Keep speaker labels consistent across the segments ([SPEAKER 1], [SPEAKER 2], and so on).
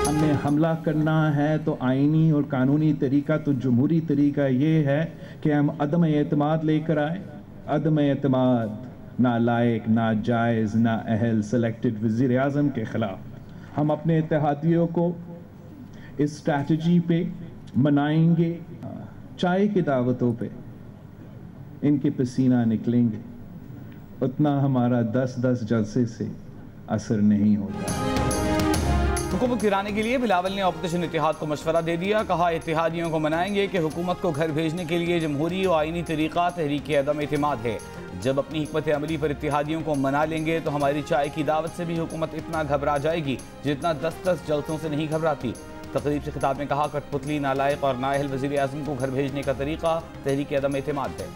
[SPEAKER 1] हमें हमला करना है तो आईनी और कानूनी तरीका, तो जमहूरी तरीका ये है कि हम अदम एतमाद लेकर आए। अदम एतमाद, नालायक, नाजायज़, नाअहल सेलेक्टेड वज़ीर आज़म के ख़िलाफ़ हम अपने इत्तेहादियों को इस स्ट्रैटेजी पे मनाएंगे। चाय की दावतों पे इनके पसीना निकलेंगे, उतना हमारा 10-10 जलसे से असर नहीं होता।
[SPEAKER 2] हुकूमत गिराने के लिए बिलावल ने ऑपोजिशन इत्तेहाद को मशवरा दे दिया। कहा, इत्तेहादियों को मनाएंगे कि हुकूमत को घर भेजने के लिए जमहूरी और आईनी तरीका तहरीक अदम एतमाद है। जब अपनी हिकमत अमली पर इत्तेहादियों को मना लेंगे तो हमारी चाय की दावत से भी हुकूमत इतना घबरा जाएगी जितना 10-10 जलसों से नहीं घबराती। तकरीब से खिताब में कहा, कठपुतली, नालायक और नाअहल वज़ीर आज़म को घर भेजने का तरीका तहरीक अदम एतमाद है।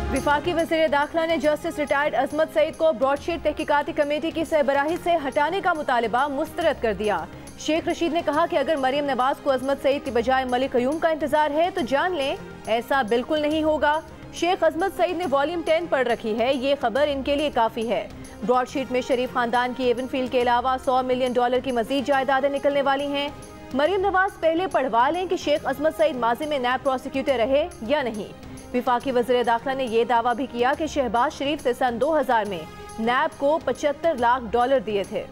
[SPEAKER 3] वफाकी वज़ीर दाखिला ने जस्टिस रिटायर्ड अजमत सईद को ब्रॉडशीट तहकीकाती कमेटी की सरबराही से हटाने का मुतालबा मुस्तरद कर दिया। शेख रशीद ने कहा कि अगर मरीम नवाज को अजमत सईद की बजाय मलिक क़यूम का इंतजार है तो जान लें ऐसा बिल्कुल नहीं होगा। शेख अजमत सईद ने वॉल्यूम 10 पढ़ रखी है, ये खबर इनके लिए काफ़ी है। ब्रॉडशीट में शरीफ खानदान की एवनफील्ड के अलावा $100 मिलियन की मजीद जायदादें निकलने वाली हैं। मरीम नवाज पहले पढ़वा लें कि शेख अजमत सईद माजी में नैब प्रोसिक्यूटर रहे या नहीं। वफाकी वज़ीर दाखिला ने यह दावा भी किया कि शहबाज शरीफ से सन 2000 में नैब को $75 लाख दिए थे।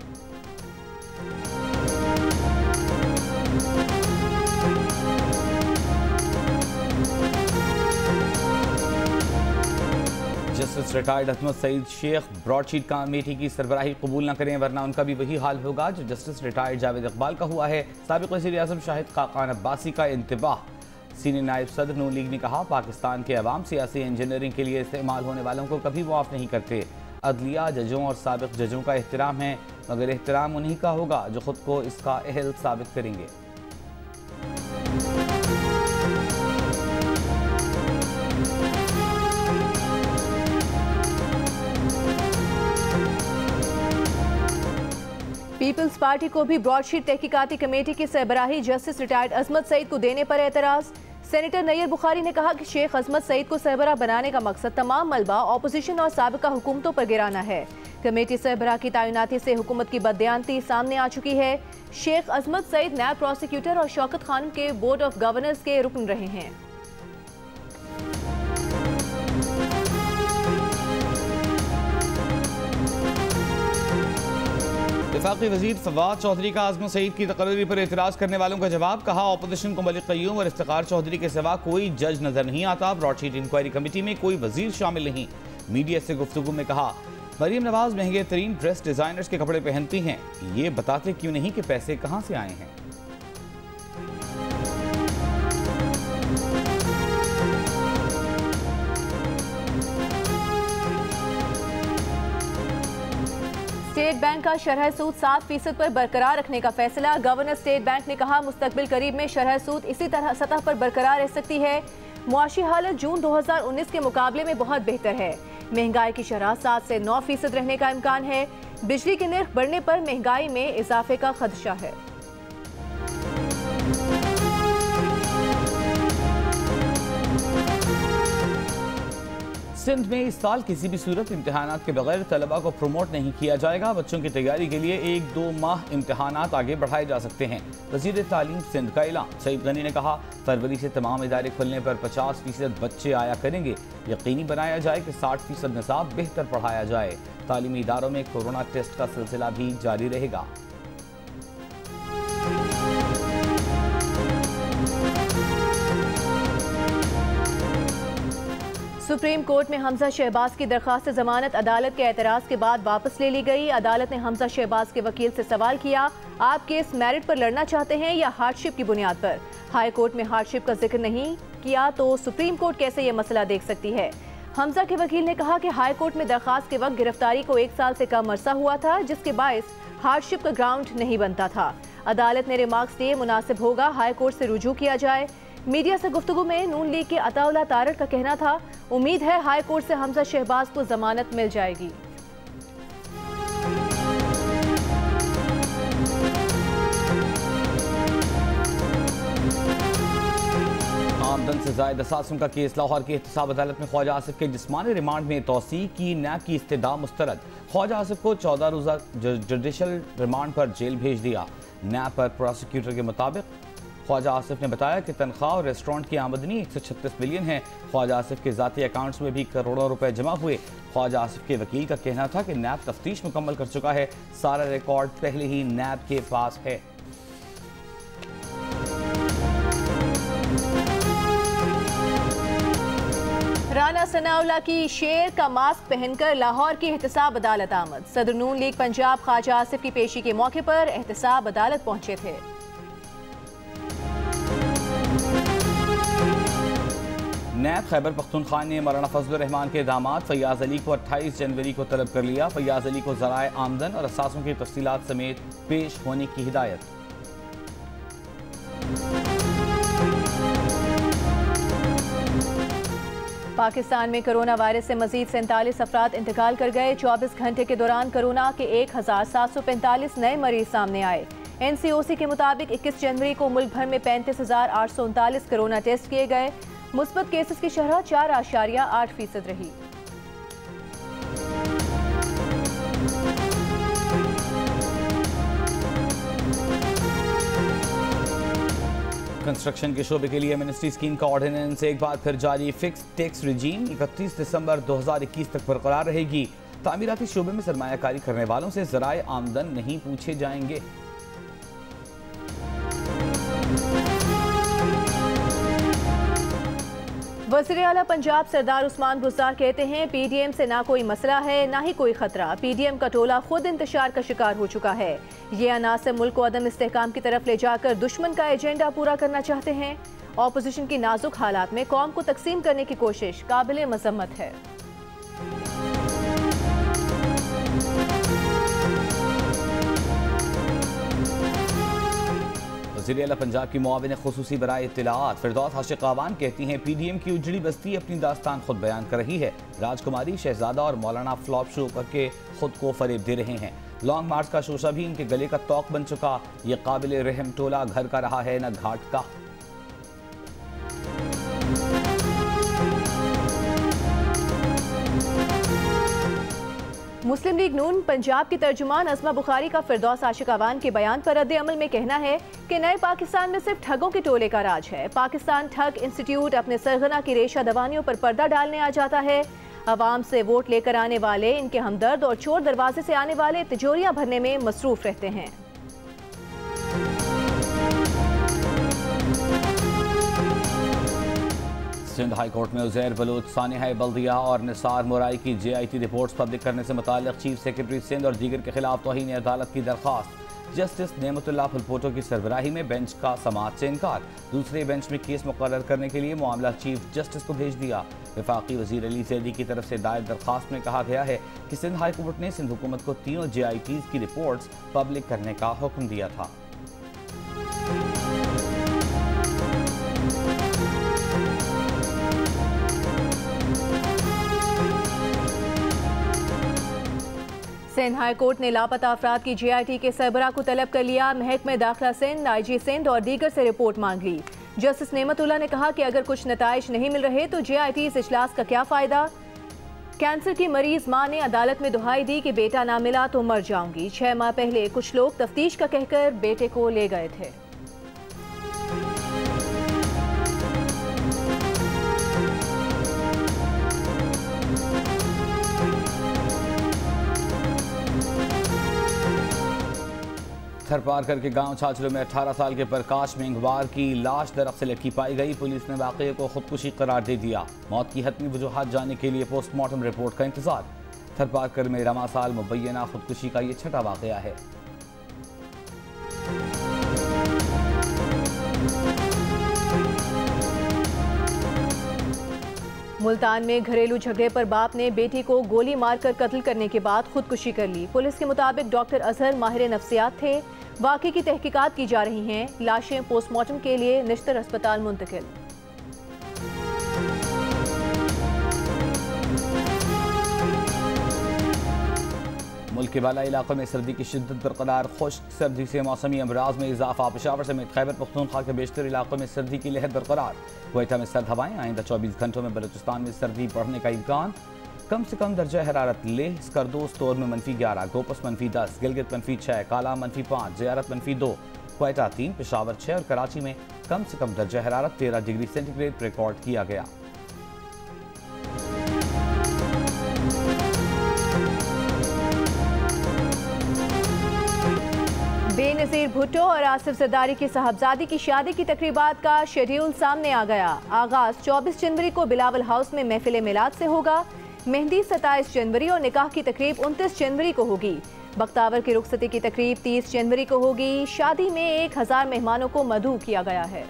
[SPEAKER 2] जस्टिस रिटायर्ड अजमत सईद शेख ब्रॉडशीट कमेटी की सरबराही कबूल न करें वरना उनका भी वही हाल होगा जो जस्टिस रिटायर्ड जावेद इकबाल का हुआ है। साबिक़ वज़ीर आज़म शाहिद खाकान अब्बासी का इंतबाह। सीनियर नायब सदर नून लीग ने कहा, पाकिस्तान के अवाम सियासी इंजीनियरिंग के लिए इस्तेमाल होने वालों को कभी माफ़ नहीं करते। अदलिया, जजों और साबिक़ जजों का एहतराम है, मगर एहतराम उन्हीं का होगा जो खुद को इसका अहल साबित करेंगे।
[SPEAKER 3] पीपल्स पार्टी को भी ब्रॉडशीट तहकीकाती कमेटी की सरबराही जस्टिस रिटायर्ड अजमत सईद को देने पर एतराज़। सेनेटर नैयर बुखारी ने कहा कि शेख अजमत सईद को सरबराह बनाने का मकसद तमाम मलबा ऑपोजिशन और साबिका हुकूमतों पर गिराना है। कमेटी सरबराह की तैनाती से हुकूमत की बददियानती सामने आ चुकी है। शेख अजमत सईद नैब प्रोसिक्यूटर और शौकत खानम के बोर्ड ऑफ गवर्नर्स के रुकन रहे हैं।
[SPEAKER 2] वफाकी वज़ीर फवाद चौधरी का अजमत सईद की तकरीर पर एतराज़ करने वालों का जवाब। कहा, ऑपोजिशन को मलिक क़यूम और इफ्तिखार चौधरी के सिवा कोई जज नजर नहीं आता। ब्रॉडशीट इंक्वायरी कमेटी में कोई वजीर शामिल नहीं। मीडिया से गुफ्तगू में कहा, मरीम नवाज महंगे तरीन ड्रेस डिजाइनर्स के कपड़े पहनती हैं, ये बताते क्यों नहीं कि पैसे कहाँ से आए हैं।
[SPEAKER 3] स्टेट बैंक का शरह सूद 7% पर बरकरार रखने का फैसला। गवर्नर स्टेट बैंक ने कहा, मुस्तकबिल करीब में शरह सूद इसी तरह सतह पर बरकरार रह सकती है। मुआशी हालत जून 2019 के मुकाबले में बहुत बेहतर है। महंगाई की शरह 7 से 9% रहने का इम्कान है। बिजली के नर्ख बढ़ने पर महंगाई में इजाफे का खदशा है।
[SPEAKER 2] सिंध में इस साल किसी भी सूरत इम्तहानात के बगैर तलबा को प्रमोट नहीं किया जाएगा। बच्चों की तैयारी के लिए 1-2 माह इम्तहानात आगे बढ़ाए जा सकते हैं। वज़ीर तालीम सिंध का ऐलान। सईद गनी ने कहा, फरवरी से तमाम इदारे खुलने पर 50% बच्चे आया करेंगे। यकीनी बनाया जाए कि 60% निसाब बेहतर पढ़ाया जाए। तालीमी इदारों में कोरोना टेस्ट का सिलसिला भी जारी रहेगा।
[SPEAKER 3] सुप्रीम कोर्ट में हमजा शहबाज की दरख्वास्त जमानत अदालत के एतराज़ के बाद वापस ले ली गई। अदालत ने हमजा शहबाज के वकील से सवाल किया, आप केस मेरिट पर लड़ना चाहते हैं या हार्डशिप की बुनियाद पर। हाई कोर्ट में हार्डशिप का जिक्र नहीं किया तो सुप्रीम कोर्ट कैसे ये मसला देख सकती है। हमजा के वकील ने कहा कि हाई कोर्ट में दरख्वास्त के वक्त गिरफ्तारी को 1 साल से कम अरसा हुआ था, जिसके बायस हार्डशिप का ग्राउंड नहीं बनता था। अदालत ने रिमार्क्स दिए, मुनासिब होगा हाई कोर्ट से रुजू किया जाए। मीडिया से गुफ्तगू में नून लीग के अताउल्लाह तारड़ का कहना था, उम्मीद है हाई कोर्ट से हमजा शहबाज को जमानत मिल जाएगी।
[SPEAKER 2] आमदन से ज़ायद असासों का केस। लाहौर की एहतसाब अदालत में ख्वाजा आसिफ के जिस्मानी रिमांड में तौसी की। नैब की इस्तदा मुस्तरद। ख्वाजा आसिफ को 14 रोज़ा जुडिशल रिमांड पर जेल भेज दिया। नैब पर प्रोसिक्यूटर के मुताबिक ख्वाजा आसिफ ने बताया कि तनख्वाह और रेस्टोरेंट की आमदनी 136 मिलियन है। ख्वाजा आसिफ के ज़ाती अकाउंट्स में भी करोड़ों रुपए जमा हुए। ख्वाजा आसिफ के वकील का कहना था कि नैब तफ्तीश मुकम्मल कर चुका है। सारा रिकॉर्ड पहले ही नैब के पास है।
[SPEAKER 3] राना सनाउल्लाह की शेर का मास्क पहनकर लाहौर की एहतसाब अदालत आमद। सदर नून लीग पंजाब ख्वाजा आसिफ की पेशी के मौके पर एहतसाब अदालत पहुंचे थे।
[SPEAKER 2] नैब खैबर पख्तूनख्वा ने मौलाना फजलुर रहमान के दामाद फैयाज अली को 28 जनवरी को तलब कर लिया। फैयाज अली को ज़राए आमदन और असासों की तफसीलात समेत पेश होने की हिदायत।
[SPEAKER 3] पाकिस्तान में कोरोना वायरस से मजीद 47 अफराद इंतकाल कर गए। 24 घंटे के दौरान कोरोना के 1745 नए मरीज सामने आए। NCOC के मुताबिक 21 जनवरी को मुल्क भर में 35,839 कोरोना टेस्ट किए गए। मुस्बत केसेस की शरह 4.8% रही।
[SPEAKER 2] कंस्ट्रक्शन के शोबे के लिए मिनिस्ट्री स्कीम का ऑर्डिनेंस एक बार फिर जारी। फिक्स टैक्स रिजीम 31 दिसंबर 2021 तक बरकरार रहेगी। तामीराती शोबे में सरमायाकारी करने वालों से ज़राए आमदन नहीं पूछे जाएंगे।
[SPEAKER 3] वज़ीर आला पंजाब सरदार उस्मान बुज़दार कहते हैं PDM से ना कोई मसला है ना ही कोई खतरा। PDM का टोला खुद इंतशार का शिकार हो चुका है। ये अनासर मुल्क को अदम इस्तेहकाम की तरफ ले जाकर दुश्मन का एजेंडा पूरा करना चाहते हैं। ऑपोजिशन की नाजुक हालात में कौम को तकसीम करने की कोशिश काबिल मजम्मत है।
[SPEAKER 2] वज़ीर आला पंजाब की मुआविन खुसूसी बराए इत्तिलाआत फिरदौस हाशिक आवान कहती हैं PDM की उजड़ी बस्ती अपनी दास्तान खुद बयान कर रही है। राजकुमारी, शहजादा और मौलाना फ्लॉप शो करके खुद को फरेब दे रहे हैं। लॉन्ग मार्च का शोशा भी इनके गले का तौक बन चुका। ये काबिल रहम टोला घर का रहा है न घाट का।
[SPEAKER 3] मुस्लिम लीग नून पंजाब की तर्जुमान अज़मा बुखारी का फिरदौस आशिक आवान के बयान पर रद्द अमल में कहना है कि नए पाकिस्तान में सिर्फ ठगों के टोले का राज है। पाकिस्तान ठग इंस्टीट्यूट अपने सरगना की रेशा दवानियों पर पर्दा डालने आ जाता है। अवाम से वोट लेकर आने वाले, इनके हमदर्द और चोर दरवाजे से आने वाले तिजोरियां भरने में मसरूफ रहते हैं।
[SPEAKER 2] सिंध हाई कोर्ट में उज़ैर बलोच, सानिहा बल्दिया और निसार मुराई की JIT रिपोर्ट्स पब्लिक करने से मुताल्लिक़ चीफ सेक्रेटरी सिंध और दीगर के खिलाफ तौहीन अदालत की दरख्वास्त। जस्टिस नेमतुल्लाह फुलपोटो की सरबराही में बेंच का समाअत से इनकार। दूसरे बेंच में केस मुकर्रर करने के लिए मामला चीफ जस्टिस को भेज दिया। वफाकी वज़ीर अली ज़ैदी की तरफ से दायर दरख्वास्त में कहा गया है कि सिंध हाई कोर्ट ने सिंध हुकूमत को तीनों JITs की रिपोर्ट्स पब्लिक करने का हुक्म दिया था।
[SPEAKER 3] सिंध हाई कोर्ट ने लापता अफराद की JIT के सरबराह को तलब कर लिया। महकमे दाखिला सिंध, IG सिंध और दीगर से रिपोर्ट मांग ली। जस्टिस नेमतुल्लाह ने कहा कि अगर कुछ नताइज नहीं मिल रहे तो JIT इजलास का क्या फ़ायदा। कैंसर की मरीज मां ने अदालत में दुहाई दी कि बेटा ना मिला तो मर जाऊंगी। 6 माह पहले कुछ लोग तफ्तीश का कहकर बेटे को ले गए थे।
[SPEAKER 2] थरपारकर के गांव छाछड़ों में 18 साल के प्रकाश मेंघवार की लाश दरख्त से लटकी पाई गई। पुलिस ने वाक़ये को खुदकुशी करार दे दिया। मौत की हतमी वजूहात जानने के लिए पोस्टमार्टम रिपोर्ट का इंतजार। थरपारकर में रमा साल मुबैना खुदकुशी का ये छठा वाक़या है।
[SPEAKER 3] मुल्तान में घरेलू झगड़े पर बाप ने बेटी को गोली मारकर कत्ल करने के बाद खुदकुशी कर ली। पुलिस के मुताबिक डॉक्टर अजहर माहिर नफ्सियात थे। वाक़े की तहकीकात की जा रही हैं। लाशें पोस्टमार्टम के लिए निश्तर अस्पताल मुंतकिल।
[SPEAKER 2] मुल्क जबकि बालाई इलाकों में सर्दी की शिद्दत बरकरार। खुश्क सर्दी से मौसमी अमराज में इजाफा। पेशावर समेत खैबर पख्तूनख्वा के बेशतर इलाकों में सर्दी की लहर बरकरार। क्वेटा में सर्द हवाएं। आइंदा 24 घंटों में बलूचिस्तान में सर्दी बढ़ने का इम्कान। कम से कम दर्जा हरारत लेह, स्कर्दो, स्टोर में -11, गोपस -10, गिलगित -6, काला -5, ज़ियारत -2, क्वेटा 3, पेशावर 6 और कराची में कम से कम दर्जा हरारत 13 डिग्री सेंटीग्रेड रिकॉर्ड किया गया।
[SPEAKER 3] बेनज़ीर भुट्टो और आसिफ ज़रदारी की साहबजादी की शादी की तकरीबात का शेड्यूल सामने आ गया। आगाज़ 24 जनवरी को बिलावल हाउस में महफिल मिलाद से होगा। मेहंदी 27 जनवरी और निकाह की तकरीब 29 जनवरी को होगी। बख्तावर की रुखसती की तकरीब 30 जनवरी को होगी। शादी में 1000 मेहमानों को मदऊ किया गया है।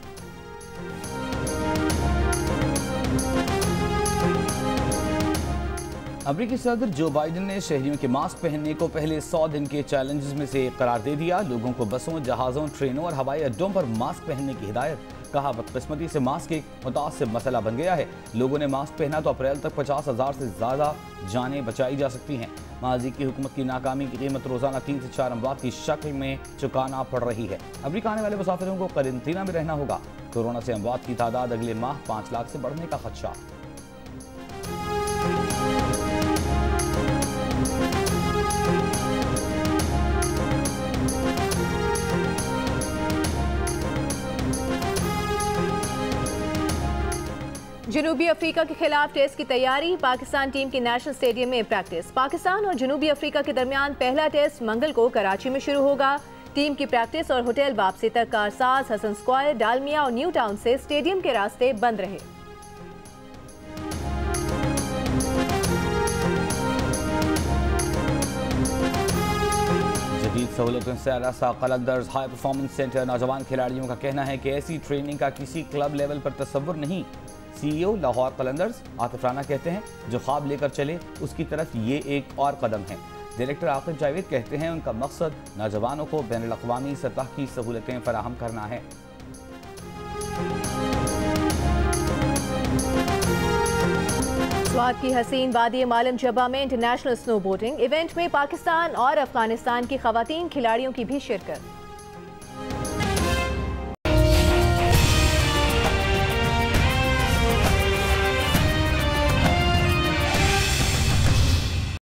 [SPEAKER 2] अमरीकी सदर जो बाइडन ने शहरियों के मास्क पहनने को पहले 100 दिन के चैलेंजेस में से एक करार दे दिया। लोगों को बसों, जहाज़ों, ट्रेनों और हवाई अड्डों पर मास्क पहनने की हिदायत। कहा, बदकिस्मती से मास्क एक मुतासिब मसला बन गया है। लोगों ने मास्क पहना तो अप्रैल तक 50,000 से ज़्यादा जानें बचाई जा सकती हैं। माजी की हुकूमत की नाकामी की कीमत रोज़ाना 3 से 4 अमवात की शक्ल में चुकाना पड़ रही है। अमरीका आने वाले मुसाफिरों को क्वारंटीना में रहना होगा। कोरोना से अमवात की तादाद अगले माह 5 लाख से बढ़ने का खदशा।
[SPEAKER 3] जनूबी अफ्रीका के खिलाफ टेस्ट की तैयारी। पाकिस्तान टीम की नेशनल स्टेडियम में प्रैक्टिस। पाकिस्तान और जनूबी अफ्रीका के दरमियान पहला टेस्ट मंगल को कराची में शुरू होगा। टीम की प्रैक्टिस और होटल वापसी तक कारसाज, हसन स्क्वायर, डालमिया और न्यू टाउन से स्टेडियम के रास्ते बंद रहे।
[SPEAKER 2] जदीद सहूलतों से आरासा कलंदर्स हाई परफॉर्मेंस सेंटर। नौजवान खिलाड़ियों का कहना है कि ऐसी ट्रेनिंग का किसी क्लब लेवल पर तसव्वुर नहीं। CEO लाहौर कलंदर्स आतिफ राना कहते हैं, जो ख्वाब लेकर चले उसकी तरफ ये एक और कदम है। डायरेक्टर आतिफ जावेद कहते हैं, उनका मकसद नौजवानों को बैनुल-अक़वामी सतह की सहूलतें फराहम करना है।
[SPEAKER 3] स्वात की हसीन वादी मालम जबा में इंटरनेशनल स्नो बोटिंग इवेंट में पाकिस्तान और अफगानिस्तान की खवातीन खिलाड़ियों की भी शिरकत।